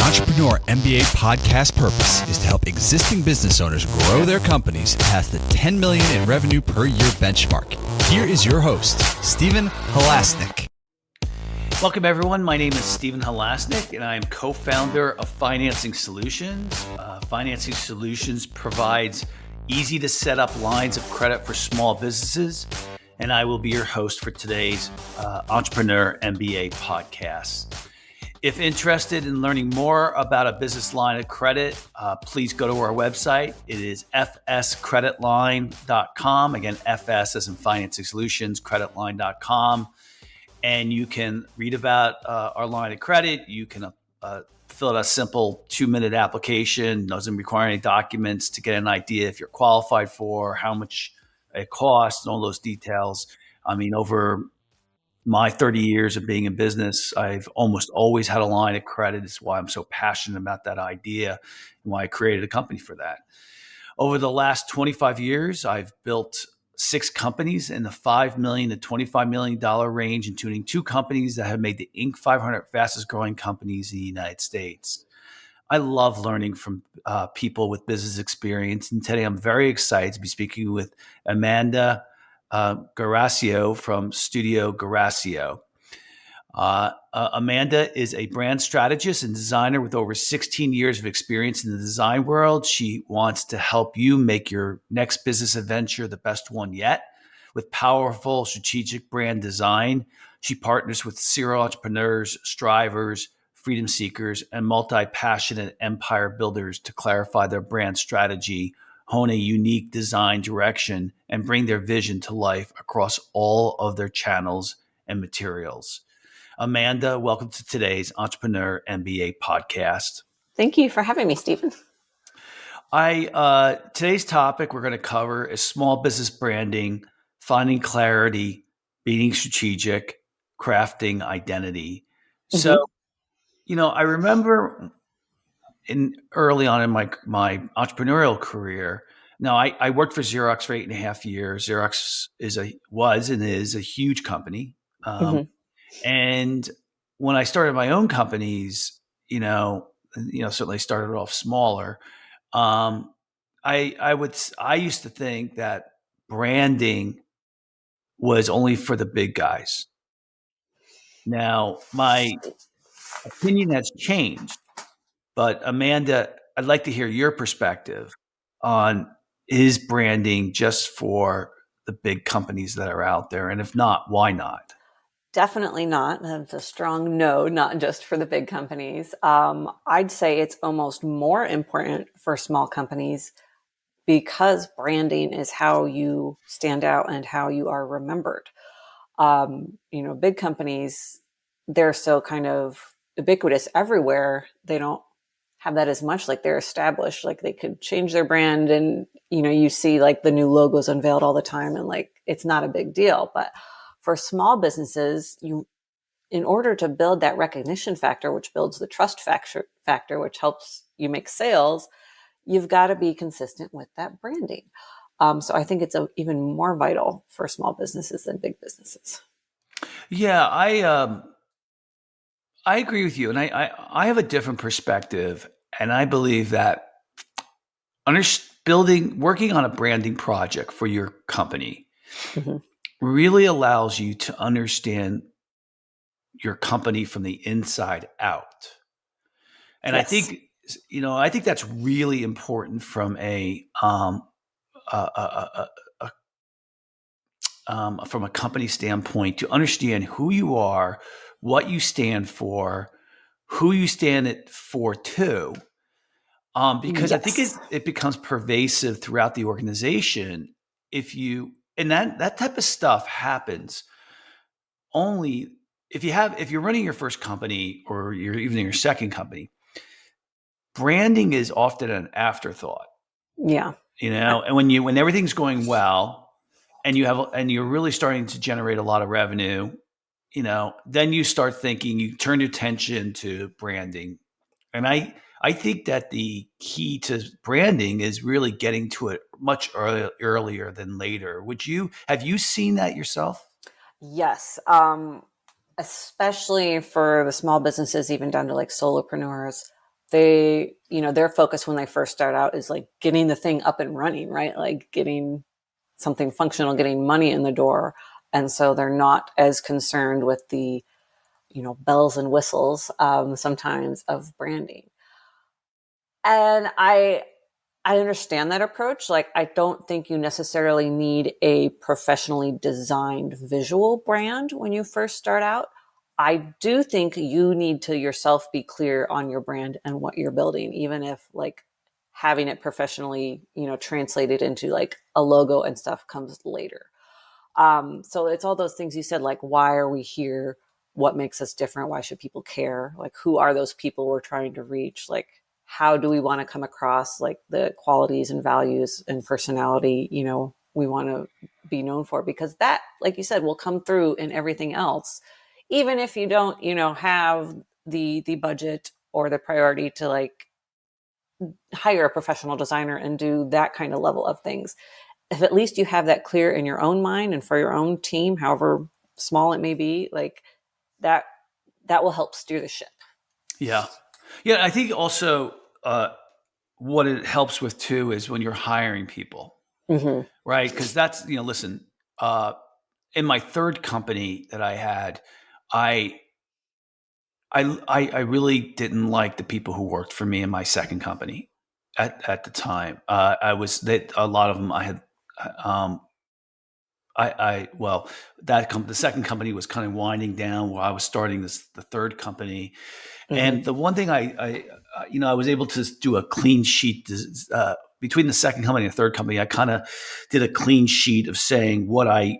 Entrepreneur MBA podcast purpose is to help existing business owners grow their companies past the 10 million in revenue per year benchmark. Here is your host, Stephen Halasnik. Welcome, everyone. My name is Stephen Halasnik, and I am co-founder of Financing Solutions. Financing Solutions provides easy-to-set-up lines of credit for small businesses, and I will be your host for today's Entrepreneur MBA podcast. If interested in learning more about a business line of credit, please go to our website. It is fscreditline.com. Again, FS as in Financing Solutions, creditline.com. And you can read about our line of credit. You can fill out a simple 2-minute application. Doesn't require any documents to get an idea if you're qualified for, how much it costs, and all those details. I mean, over my 30 years of being in business, I've almost always had a line of credit. It's why I'm so passionate about that idea and why I created a company for that. Over the last 25 years, I've built 6 companies in the $5 million to $25 million range, including 2 companies that have made the Inc. 500 fastest growing companies in the United States. I love learning from people with business experience. And today I'm very excited to be speaking with Amanda Guerassio from Studio Guerassio. Amanda is a brand strategist and designer with over 16 years of experience in the design world. She wants to help you make your next business adventure the best one yet. With powerful strategic brand design, she partners with serial entrepreneurs, strivers, freedom seekers, and multi-passionate empire builders to clarify their brand strategy, hone a unique design direction, and bring their vision to life across all of their channels and materials. Amanda, welcome to today's Entrepreneur MBA podcast. Thank you for having me, Stephen. Today's topic we're going to cover is small business branding, finding clarity, being strategic, crafting identity. Mm-hmm. So, I remember early on in my entrepreneurial career. Now, I worked for Xerox for 8.5 years. Xerox was and is a huge company. And when I started my own companies, certainly started off smaller. I used to think that branding was only for the big guys. Now, my opinion has changed, but Amanda, I'd like to hear your perspective on, is branding just for the big companies that are out there? And if not, why not? Definitely not. That's a strong no, not just for the big companies. I'd say it's almost more important for small companies because branding is how you stand out and how you are remembered. Big companies, they're so kind of ubiquitous everywhere. They don't have that as much. Like, they're established, like they could change their brand and, you see like the new logos unveiled all the time and like, it's not a big deal. But for small businesses, in order to build that recognition factor, which builds the trust factor, which helps you make sales, you've got to be consistent with that branding. So I think it's even more vital for small businesses than big businesses. Yeah, I agree with you. And I have a different perspective. And I believe that working on a branding project for your company really allows you to understand your company from the inside out. And yes. I think that's really important from from a company standpoint, to understand who you are, what you stand for, who you stand it for too. Because yes. I think it becomes pervasive throughout the organization and that type of stuff happens only if you're running your first company or you're even in your second company. Branding is often an afterthought. Yeah. And when everything's going well and you're really starting to generate a lot of revenue, then you start thinking, you turn your attention to branding. And I think that the key to branding is really getting to it much earlier than later. Have you seen that yourself? Yes. Especially for the small businesses, even down to like solopreneurs. they, their focus when they first start out is like getting the thing up and running, right? Like getting something functional, getting money in the door. And so they're not as concerned with the, bells and whistles sometimes of branding. And I understand that approach. Like, I don't think you necessarily need a professionally designed visual brand when you first start out. I do think you need to yourself be clear on your brand and what you're building, even if like having it professionally, translated into like a logo and stuff comes later. So it's all those things you said, like, why are we here? What makes us different? Why should people care? Like, who are those people we're trying to reach? Like, how do we want to come across, like the qualities and values and personality, we want to be known for? Because that, like you said, will come through in everything else, even if you don't, have the budget or the priority to like hire a professional designer and do that kind of level of things. If at least you have that clear in your own mind and for your own team, however small it may be, like that will help steer the ship. Yeah. I think also what it helps with too is when you're hiring people, Mm-hmm. right? Because that's, listen, in my third company that I had, I really didn't like the people who worked for me in my second company at the time. A lot of them I had, well, the second company was kind of winding down while I was starting the third company. Mm-hmm. And the one thing I was able to do a clean sheet between the second company and the third company. I kind of did a clean sheet of saying what I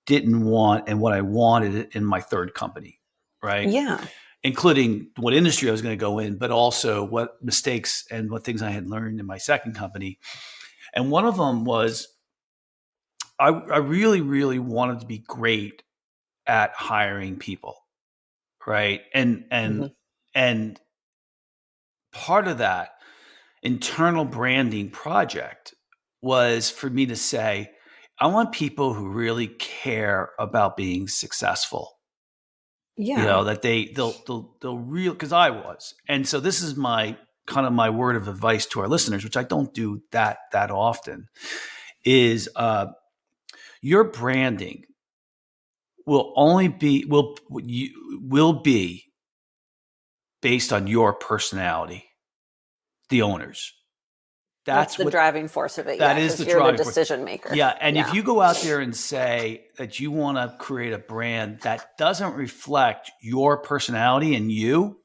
didn't want and what I wanted in my third company, right? Yeah. Including what industry I was going to go in, but also what mistakes and what things I had learned in my second company. And one of them was I really, really wanted to be great at hiring people, right? Mm-hmm. And part of that internal branding project was for me to say, I want people who really care about being successful. Yeah. That they'll real, because I was. And so this is my kind of my word of advice to our listeners, which I don't do that often, is your branding will be based on your personality, the owners. That's the driving force of it. Yeah. Is the Because you're the driving force. decision maker. Yeah. And if Yeah. you go out there and say that you want to create a brand that doesn't reflect your personality and you,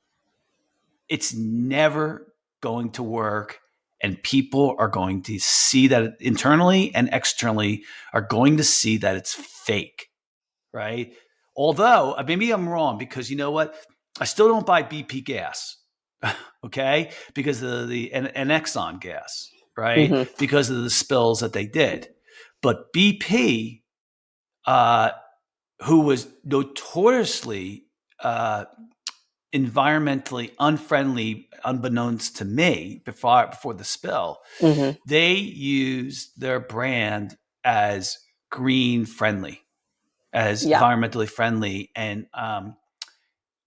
it's never going to work. And people are going to see that internally and externally are going to see that it's fake, right? Although maybe I'm wrong, because you know what? I still don't buy BP gas, okay? Because of and Exxon gas, right? Mm-hmm. Because of the spills that they did. But BP, who was notoriously environmentally unfriendly, unbeknownst to me before the spill, Mm-hmm. they used their brand as green friendly, as Yeah. environmentally friendly. And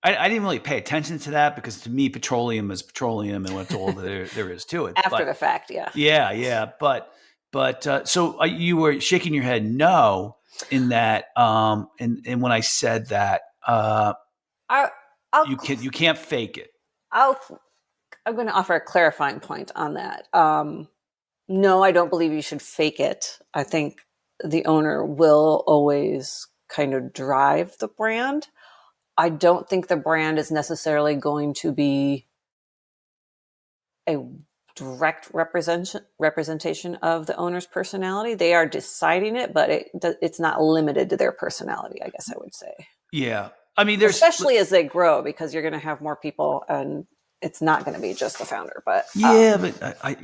I didn't really pay attention to that, because to me, petroleum is petroleum and what's all there is to it. After the fact. Yeah. Yeah. But so you were shaking your head no in that. And when I said that, I, you can't fake it. I'm going to offer a clarifying point on that. No, I don't believe you should fake it. I think the owner will always kind of drive the brand. I don't think the brand is necessarily going to be a direct representation of the owner's personality. They are deciding it, but it's not limited to their personality, I guess I would say. Yeah. I mean, especially as they grow, because you're going to have more people and it's not going to be just the founder. But but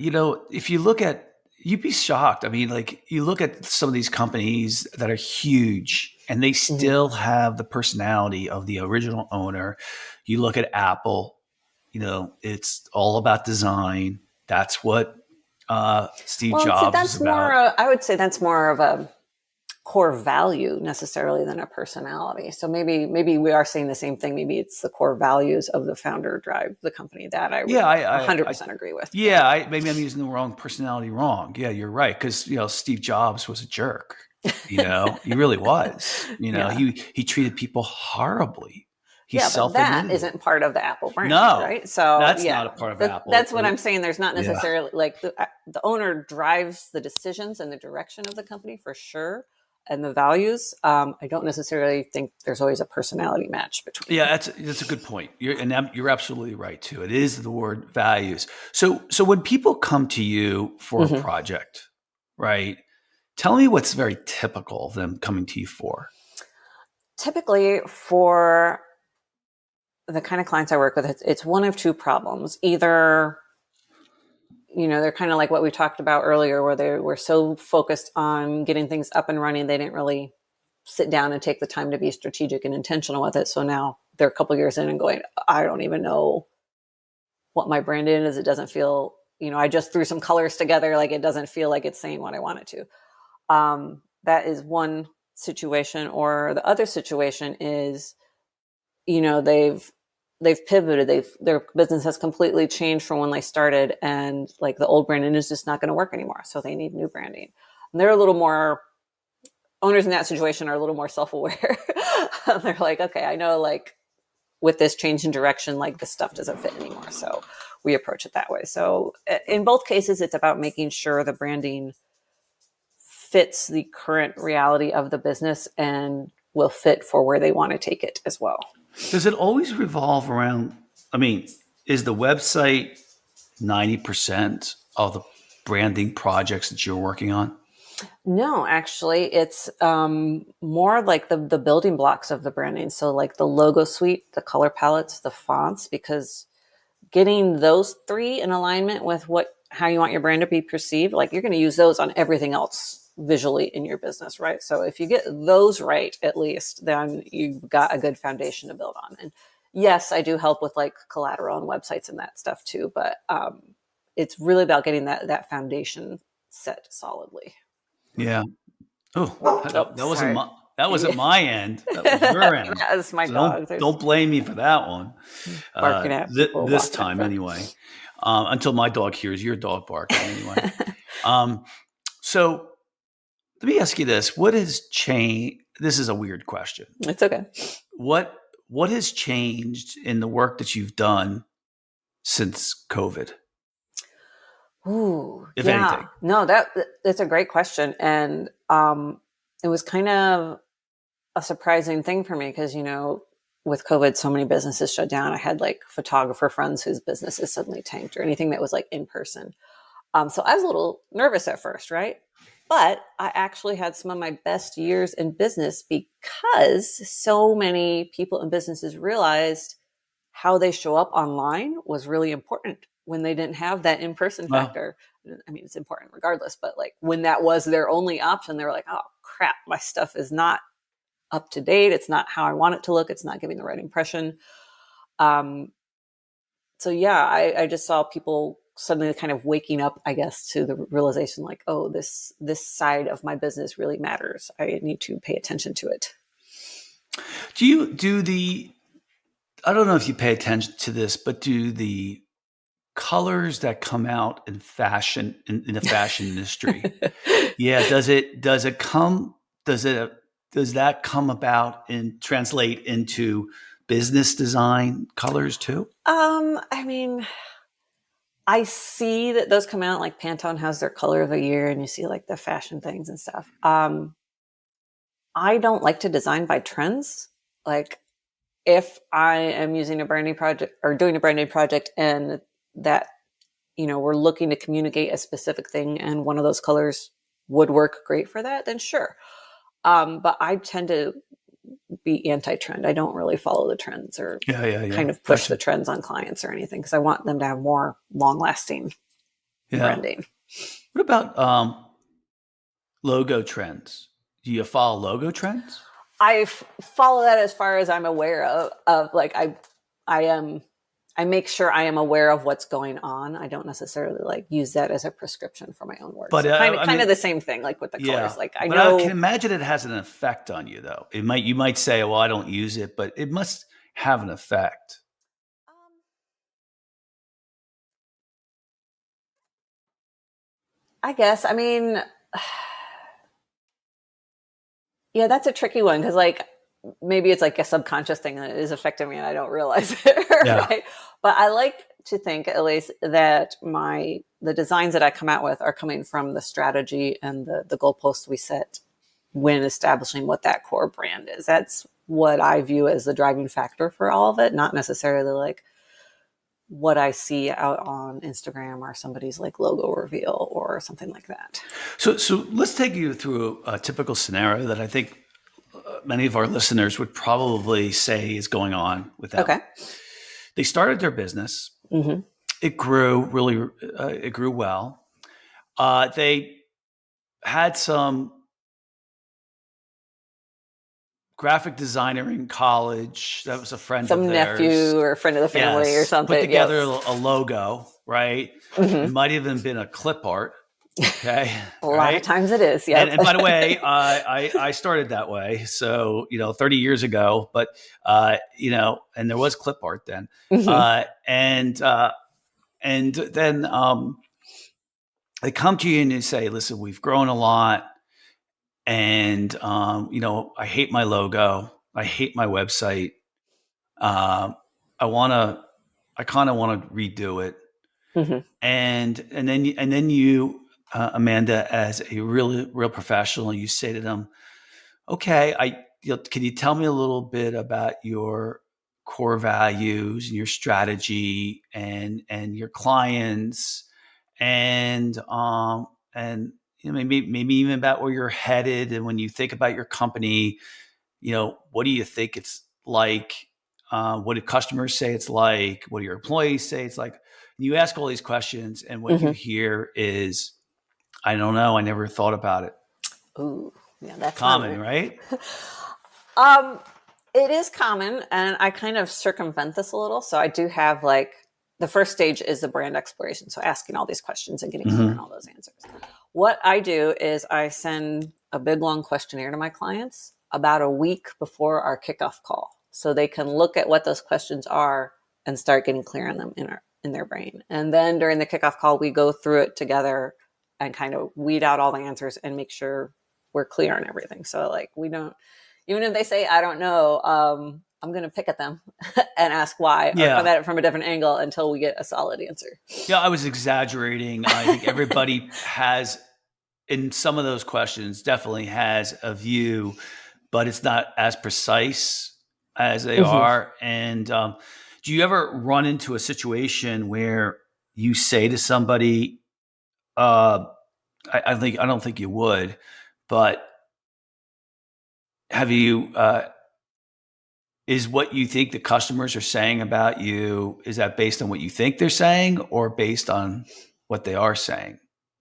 if you look at, you'd be shocked. I mean, like, you look at some of these companies that are huge and they still have the personality of the original owner. You look at Apple, it's all about design. That's what Steve Jobs is about. I would say that's more of a core value necessarily than a personality. So maybe we are saying the same thing. Maybe it's the core values of the founder drive the company that I would 100% agree with. Maybe I'm using the wrong personality wrong. Yeah, you're right. Because Steve Jobs was a jerk. He really was. He treated people horribly. He but that isn't part of the Apple brand, right? So that's not a part of Apple. That's what I'm saying. There's not necessarily like the owner drives the decisions and the direction of the company for sure, and the values. I don't necessarily think there's always a personality match between. Yeah, that's a good point. You're absolutely right too. It is the word values. So when people come to you for a project, right? Tell me what's very typical of them coming to you for. Typically, for the kind of clients I work with, it's one of two problems. Either, they're kind of like what we talked about earlier, where they were so focused on getting things up and running, they didn't really sit down and take the time to be strategic and intentional with it. So now they're a couple of years in and going, I don't even know what my brand is. It doesn't feel, I just threw some colors together. Like, it doesn't feel like it's saying what I want it to. That is one situation. Or the other situation is, they've pivoted. Their business has completely changed from when they started, and like the old branding is just not going to work anymore. So they need new branding. And they're a little more, owners in that situation are a little more self-aware. They're like, okay, I know, like, with this change in direction, like, this stuff doesn't fit anymore. So we approach it that way. So in both cases, it's about making sure the branding fits the current reality of the business and will fit for where they want to take it as well. Does it always revolve around, is the website 90% of the branding projects that you're working on? No, actually, it's more like the building blocks of the branding. So like the logo suite, the color palettes, the fonts, because getting those three in alignment with how you want your brand to be perceived, like, you're going to use those on everything else visually in your business, right? So if you get those right, at least, then you've got a good foundation to build on. And yes, I do help with like collateral and websites and that stuff too, but it's really about getting that foundation set solidly. Yeah. That wasn't my end. That was your end. That's my dog. Don't blame me for that one. Barking at people this time anyway. Until my dog hears your dog barking anyway. So let me ask you this: what has changed? This is a weird question. It's okay. What has changed in the work that you've done since COVID? Ooh, if anything. No, that's a great question. And it was kind of a surprising thing for me because, with COVID, so many businesses shut down. I had like photographer friends whose businesses suddenly tanked, or anything that was like in person. So I was a little nervous at first, right? But I actually had some of my best years in business because so many people and businesses realized how they show up online was really important when they didn't have that in-person factor. It's important regardless, but like when that was their only option, they were like, oh crap, my stuff is not up to date. It's not how I want it to look. It's not giving the right impression. So yeah, I just saw people suddenly kind of waking up, I guess, to the realization like, oh, this side of my business really matters. I need to pay attention to it. I don't know if you pay attention to this, but do the colors that come out in fashion, in the fashion industry, does that come about and translate into business design colors too? I see that those come out, like Pantone has their color of the year, and you see like the fashion things and stuff. I don't like to design by trends. Like, if I am using a branding project or doing a branding project and that, we're looking to communicate a specific thing and one of those colors would work great for that, then sure. But I tend to be anti-trend. I don't really follow the trends or kind of push the trends on clients or anything, because I want them to have more long-lasting branding. What about logo trends? Do you follow logo trends? I follow that as far as I'm aware of like, I I make sure I am aware of what's going on. I don't necessarily like use that as a prescription for my own work. But So kind of the same thing, like with the colors. Like I but know, I can imagine it has an effect on you, though. You might say, "Well, I don't use it," but it must have an effect. I guess. I mean, yeah, that's a tricky one because like maybe it's like a subconscious thing that is affecting me and I don't realize it, Yeah. right? But I like to think at least that the designs that I come out with are coming from the strategy and the goalposts we set when establishing what that core brand is. That's what I view as the driving factor for all of it, not necessarily like what I see out on Instagram or somebody's like logo reveal or something like that. So let's take you through a typical scenario that I think many of our listeners would probably say is going on with them. Okay. They started their business. Mm-hmm. It grew well. They had some graphic designer in college that was a friend Some of theirs. nephew or friend of the family or something. Put together a logo, right? Mm-hmm. It might have even been a clip art. Okay. A lot of times it is. Yeah. And by the way, I started that way. So, 30 years ago, but, and there was clip art then. Mm-hmm. And then they come to you and they say, listen, we've grown a lot. And, I hate my logo. I hate my website. I kind of want to redo it. Mm-hmm. And then you, Amanda, as a real professional, you say to them, okay, can you tell me a little bit about your core values and your strategy and your clients and maybe even about where you're headed, and when you think about your company, what do you think it's like? What do customers say it's like? What do your employees say it's like? And you ask all these questions, and what you hear is, I don't know. I never thought about it. Ooh, yeah, that's Common, right? It is common, and I kind of circumvent this a little. So I do have like the first stage is the brand exploration. So asking all these questions and getting clear on all those answers. What I do is I send a big long questionnaire to my clients about a week before our kickoff call, so they can look at what those questions are and start getting clear on them in their brain. And then during the kickoff call, we go through it together and kind of weed out all the answers and make sure we're clear on everything. So like we don't, even if they say, I don't know, I'm going to pick at them and ask why, or come at it from a different angle until we get a solid answer. Yeah, I was exaggerating. I think everybody has, in some of those questions, definitely has a view, but it's not as precise as they are. And do you ever run into a situation where you say to somebody, I don't think you would, but have you, is what you think the customers are saying about you, is that based on what you think they're saying or based on what they are saying?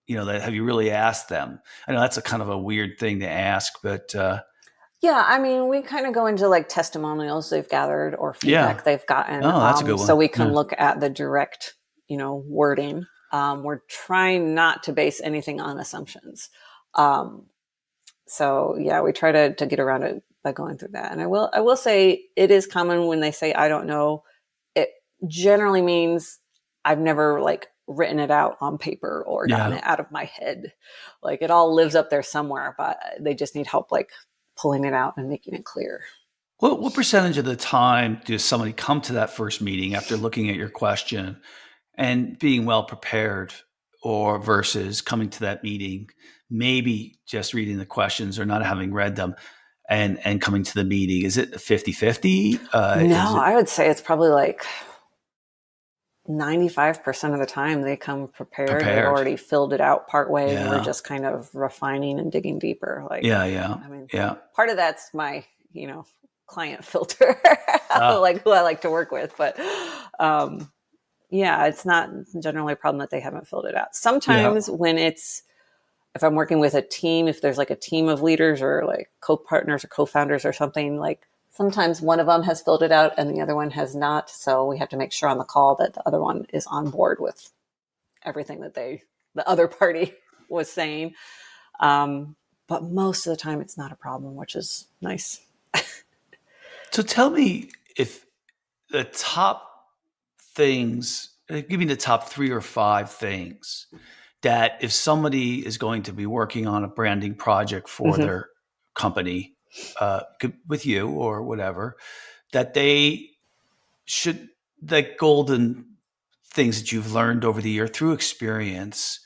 Have you really asked them? I know that's a kind of a weird thing to ask, but yeah, I mean, we kind of go into like testimonials they've gathered or feedback they've gotten. Oh, that's a good one. So we can look at the direct, wording. We're trying not to base anything on assumptions. So yeah, we try to get around it by going through that. And I will say it is common when they say, I don't know, it generally means I've never like written it out on paper or gotten it out of my head. Like it all lives up there somewhere, but they just need help like pulling it out and making it clear. What percentage of the time does somebody come to that first meeting after looking at your question and being well prepared, or versus coming to that meeting, maybe just reading the questions or not having read them and coming to the meeting? Is it 50-50? No, I would say it's probably like 95% of the time they come prepared. They've already filled it out part way. And we're just kind of refining and digging deeper. Like, I mean, part of that's my, client filter, like who I like to work with. But, it's not generally a problem that they haven't filled it out. Sometimes if I'm working with a team, if there's like a team of leaders or like co-partners or co-founders or something, like Sometimes one of them has filled it out and the other one has not. So we have to make sure on the call that the other one is on board with everything that the other party was saying. But most of the time it's not a problem, which is nice. So tell me if the top things, give me the top 3 or 5 things that if somebody is going to be working on a branding project for their company, with you or whatever, that they should, like golden things that you've learned over the year through experience,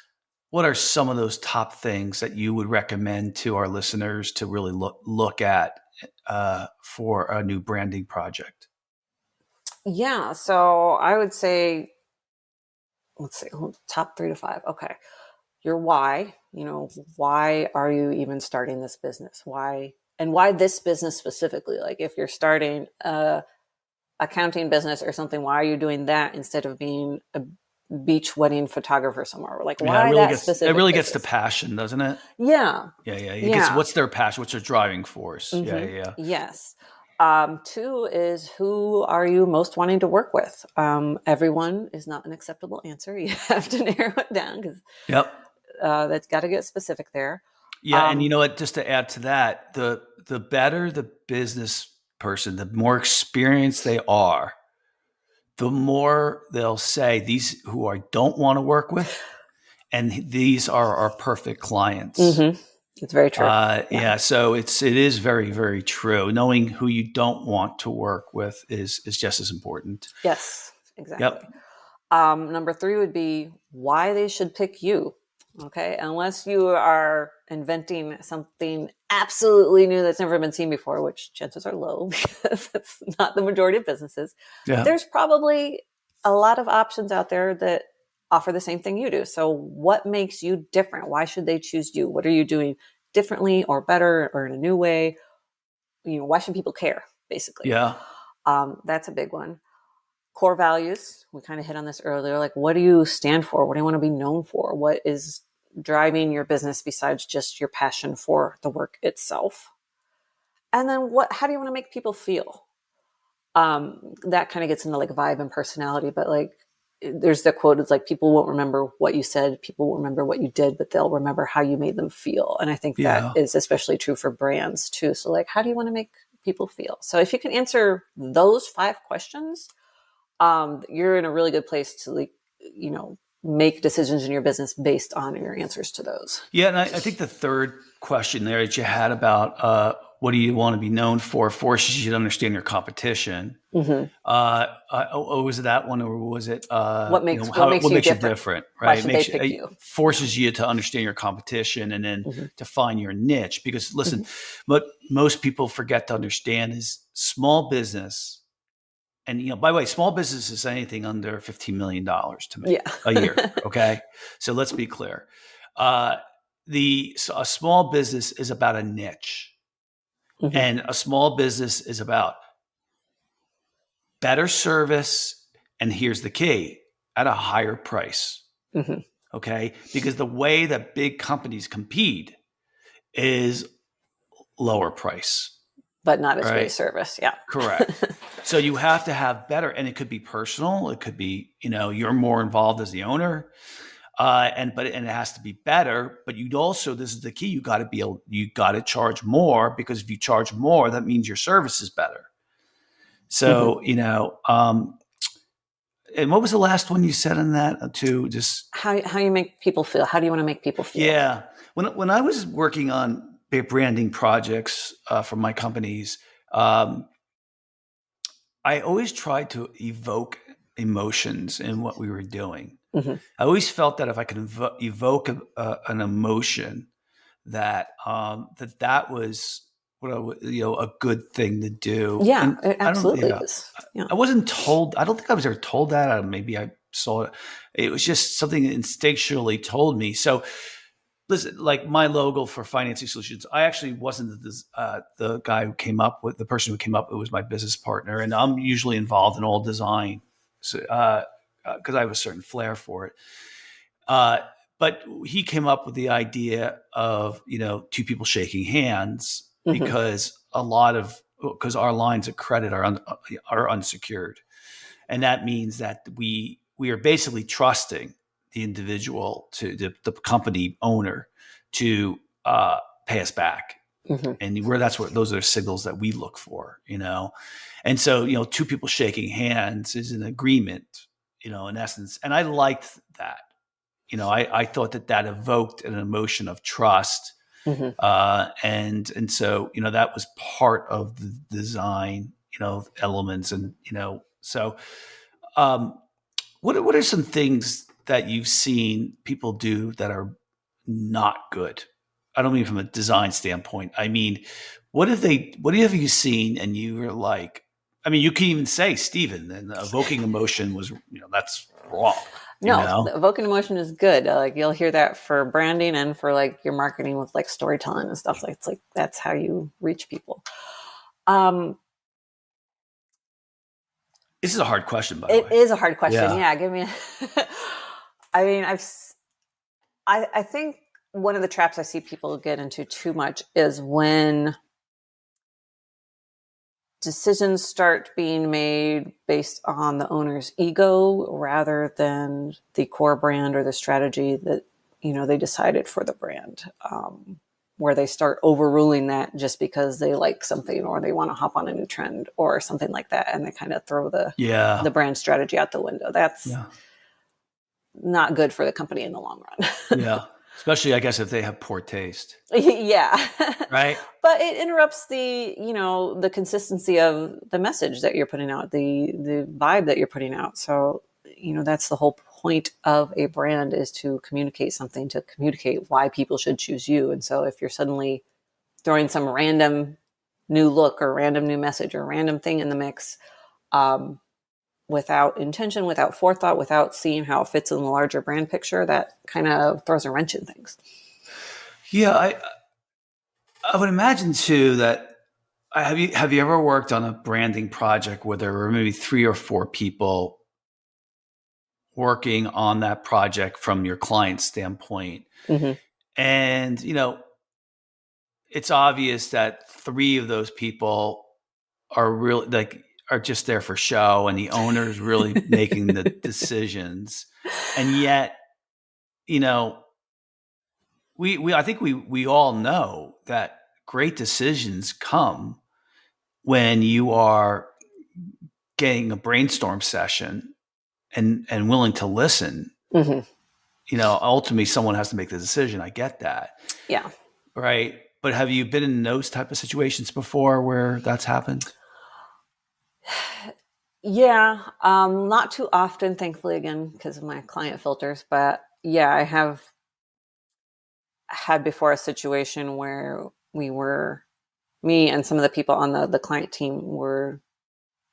what are some of those top things that you would recommend to our listeners to really look at for a new branding project? Yeah. So I would say, let's see, top 3 to 5. Okay. Your why, why are you even starting this business? Why this business specifically? Like if you're starting a accounting business or something, why are you doing that instead of being a beach wedding photographer somewhere? Like why that specific? It really business? gets to passion, doesn't it? Yeah. Yeah. What's their passion? What's their driving force? Yeah. Yes. 2 is, who are you most wanting to work with? Everyone is not an acceptable answer. You have to narrow it down because that's got to get specific there. Yeah. And you know what, just to add to that, the better the business person, the more experienced they are, the more they'll say these who I don't want to work with, and these are our perfect clients. It's very true. Yeah. So it is very, very true. Knowing who you don't want to work with is just as important. Yes, exactly. Yep. Number 3 would be why they should pick you. Okay. Unless you are inventing something absolutely new that's never been seen before, which chances are low because it's not the majority of businesses. Yeah. There's probably a lot of options out there that offer the same thing you do. So what makes you different? Why should they choose you? What are you doing differently or better or in a new way? Why should people care, basically? Yeah. That's a big one. Core values. We kind of hit on this earlier. Like, what do you stand for? What do you want to be known for? What is driving your business besides just your passion for the work itself? And then how do you want to make people feel? That kind of gets into like vibe and personality, but like there's the quote, it's like, people won't remember what you said, people will remember what you did, but they'll remember how you made them feel. And I think that is especially true for brands too. So like, how do you want to make people feel? So if you can answer those 5 questions, you're in a really good place to make decisions in your business based on your answers to those. Yeah. And I think the third question there that you had about what do you want to be known for forces you to understand your competition. Was it that one, or was it what makes you different? Right? Why should they pick you? Forces you to understand your competition and then to find your niche. Because listen, what most people forget to understand is small business. And by the way, small business is anything under $15 million to make a year. Okay, so let's be clear. A small business is about a niche. And a small business is about better service, and here's the key, at a higher price. Okay? Because the way that big companies compete is lower price. But not as great service. Yeah. Correct. So you have to have better, and it could be personal. It could be, you're more involved as the owner. And it has to be better, but you'd also, this is the key, you got to charge more, because if you charge more, that means your service is better. So, and what was the last one you said on that too? Just how you make people feel. How do you want to make people feel? Yeah. When I was working on big branding projects for my companies, I always tried to evoke emotions in what we were doing. I always felt that if I could evoke an emotion, that was a good thing to do. Yeah, and it absolutely is. Yeah. I wasn't told. I don't think I was ever told that. Maybe I saw it. It was just something that instinctually told me. So, listen, like my logo for Financing Solutions, I actually wasn't the guy who came up with, the person who came up. It was my business partner, and I'm usually involved in all design. So, because I have a certain flair for it. But he came up with the idea of, 2 people shaking hands, because a lot of because our lines of credit are unsecured, and that means that we are basically trusting the individual to the company owner to pay us back. Mm-hmm. And those are signals that we look for, And so, two people shaking hands is an agreement, in essence. And I liked that. I thought that evoked an emotion of trust. Mm-hmm. And so, that was part of the design, elements. And, so what are some things that you've seen people do that are not good? I don't mean from a design standpoint. I mean, what have you seen and you were like, I mean, you can even say, Stephen, and evoking emotion was, that's wrong. No, the evoking emotion is good. Like you'll hear that for branding and for like your marketing with like storytelling and stuff. Like it's like that's how you reach people. This is a hard question, by the way. It is a hard question. Yeah, give me. I mean, I think one of the traps I see people get into too much is when decisions start being made based on the owner's ego rather than the core brand or the strategy that they decided for the brand, where they start overruling that just because they like something or they want to hop on a new trend or something like that, and they kind of throw the brand strategy out the window. That's not good for the company in the long run. Yeah. Especially, I guess, if they have poor taste. Yeah. Right. But it interrupts the consistency of the message that you're putting out, the vibe that you're putting out. So, that's the whole point of a brand, is to communicate something, to communicate why people should choose you. And so if you're suddenly throwing some random new look or random new message or random thing in the mix, without intention, without forethought, without seeing how it fits in the larger brand picture, that kind of throws a wrench in things. Yeah, I would imagine too that have you ever worked on a branding project where there were maybe 3 or 4 people working on that project from your client standpoint, Mm-hmm. and it's obvious that 3 of those people are really are just there for show, and the owner's really making the decisions, and yet I think we all know that great decisions come when you are getting a brainstorm session and willing to listen. Mm-hmm. Ultimately someone has to make the decision. I get that. Yeah. Right. But have you been in those type of situations before where that's happened? Yeah. Not too often, thankfully, again, because of my client filters. But yeah, I have had before a situation where me and some of the people on the client team were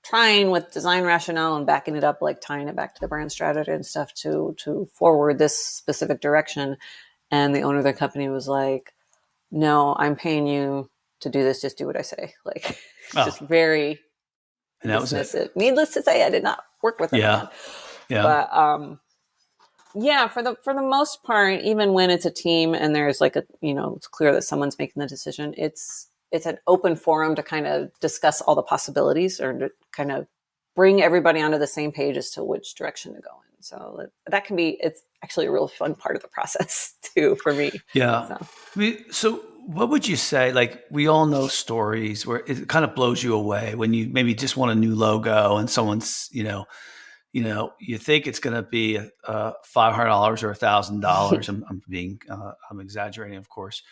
trying with design rationale and backing it up, like tying it back to the brand strategy and stuff to forward this specific direction. And the owner of the company was like, no, I'm paying you to do this. Just do what I say. Like, just very and that dismissive. was it. Needless to say, I did not work with him. Yeah. Yeah. But, yeah, for the most part, even when it's a team and there's like it's clear that someone's making the decision, it's an open forum to kind of discuss all the possibilities or to kind of bring everybody onto the same page as to which direction to go in. So it's actually a real fun part of the process too, for me. Yeah. So what would you say? Like, we all know stories where it kind of blows you away when you maybe just want a new logo and someone's, you think it's going to be $500 or $1,000. I'm exaggerating, of course.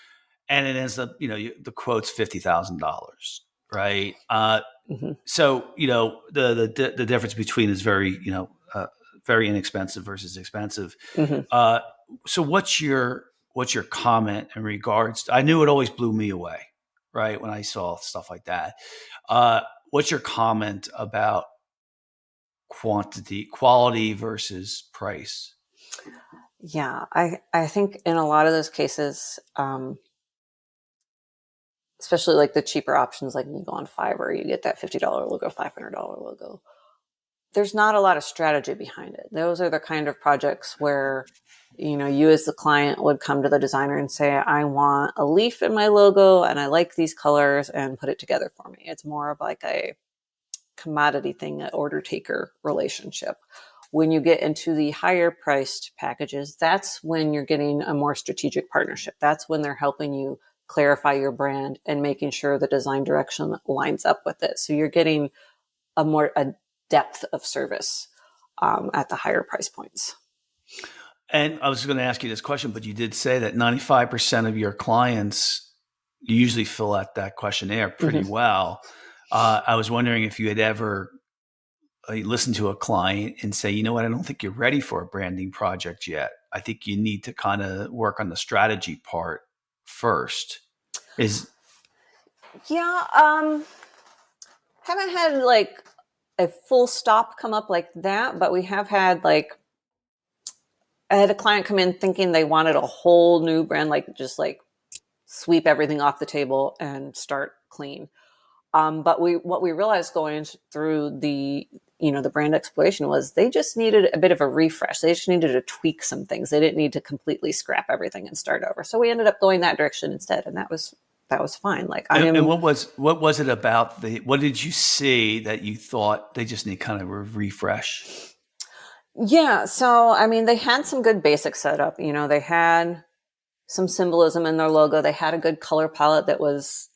And it ends up, the quote's $50,000, right? Mm-hmm. So, the difference between is very, very inexpensive versus expensive. Mm-hmm. So what's your comment in regards to, I knew it always blew me away, right, when I saw stuff like that. What's your comment about quality versus price? Yeah, I think in a lot of those cases, especially like the cheaper options, like you go on Fiverr, you get that $50 logo, $500 logo. there's not a lot of strategy behind it. Those are the kind of projects where, you as the client would come to the designer and say, I want a leaf in my logo and I like these colors, and put it together for me. It's more of like a commodity thing, an order taker relationship. When you get into the higher priced packages, that's when you're getting a more strategic partnership. That's when they're helping you clarify your brand and making sure the design direction lines up with it. So you're getting a depth of service at the higher price points. And I was going to ask you this question, but you did say that 95% of your clients usually fill out that questionnaire pretty well. I was wondering if you had ever listened to a client and say, you know what, I don't think you're ready for a branding project yet. I think you need to kind of work on the strategy part first. Haven't had like a full stop come up like that, but we have had I had a client come in thinking they wanted a whole new brand, just sweep everything off the table and start clean. But what we realized going through the brand exploration was they just needed a bit of a refresh. They just needed to tweak some things. They didn't need to completely scrap everything and start over. So we ended up going that direction instead, and that was fine. And what was it about what did you see that you thought they just need kind of a refresh? Yeah. So, they had some good basic setup. They had some symbolism in their logo. They had a good color palette that was,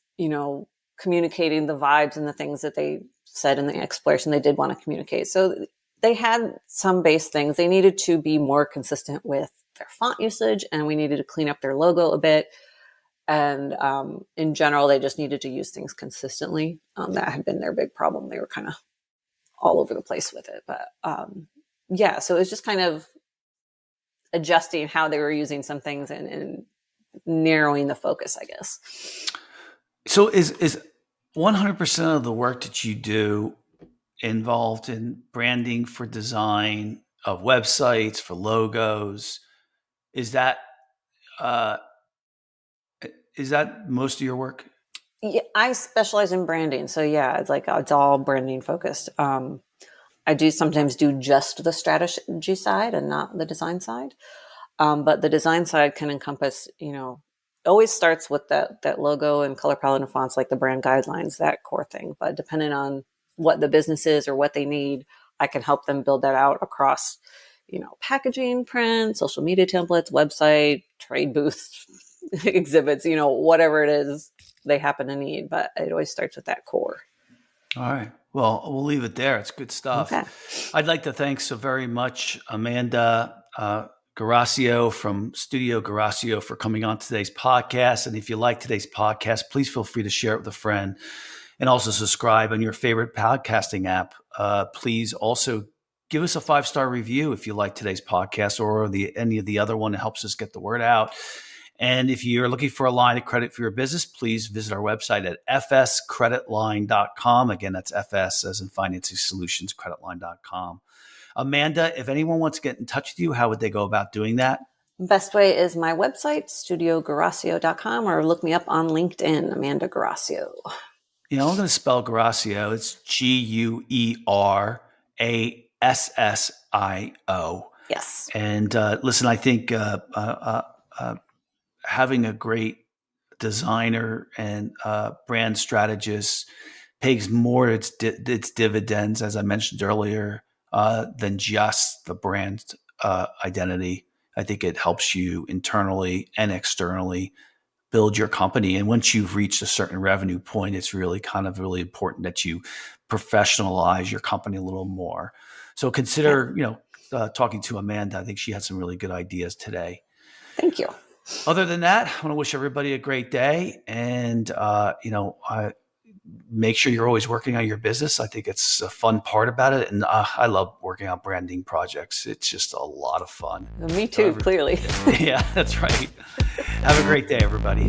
communicating the vibes and the things that they said in the exploration they did want to communicate. So they had some base things. They needed to be more consistent with their font usage, and we needed to clean up their logo a bit. And in general, they just needed to use things consistently. That had been their big problem. They were kind of all over the place with it. But so it was just kind of adjusting how they were using some things and narrowing the focus, I guess. So is 100% of the work that you do involved in branding for design of websites, for logos? Is that most of your work? Yeah, I specialize in branding. So yeah, it's all branding focused. I do sometimes do just the strategy side and not the design side. But the design side can encompass, always starts with that logo and color palette and fonts, like the brand guidelines, that core thing. But depending on what the business is or what they need, I can help them build that out across, packaging, print, social media templates, website, trade booths, exhibits, whatever it is they happen to need. But it always starts with that core. All right. Well, we'll leave it there. It's good stuff. Okay. I'd like to thank so very much Amanda Guerassio from Studio Guerassio for coming on today's podcast. And if you like today's podcast, please feel free to share it with a friend, and also subscribe on your favorite podcasting app. Please also give us a 5-star review if you like today's podcast or any of the other one. It helps us get the word out. And if you're looking for a line of credit for your business, please visit our website at fscreditline.com. Again, that's FS as in Financing Solutions, creditline.com. Amanda, if anyone wants to get in touch with you, how would they go about doing that? Best way is my website, studioguerassio.com, or look me up on LinkedIn, Amanda Guerassio. I'm going to spell Guerassio. It's Guerassio. Yes. And listen, I think having a great designer and brand strategist pays more its dividends, as I mentioned earlier, than just the brand identity. I think it helps you internally and externally build your company. And once you've reached a certain revenue point, it's really important that you professionalize your company a little more. So consider, talking to Amanda. I think she had some really good ideas today. Thank you. Other than that, I want to wish everybody a great day, and make sure you're always working on your business. I think it's a fun part about it, and I love working on branding projects. It's just a lot of fun. Me too, clearly. Yeah, that's right. Have a great day, everybody.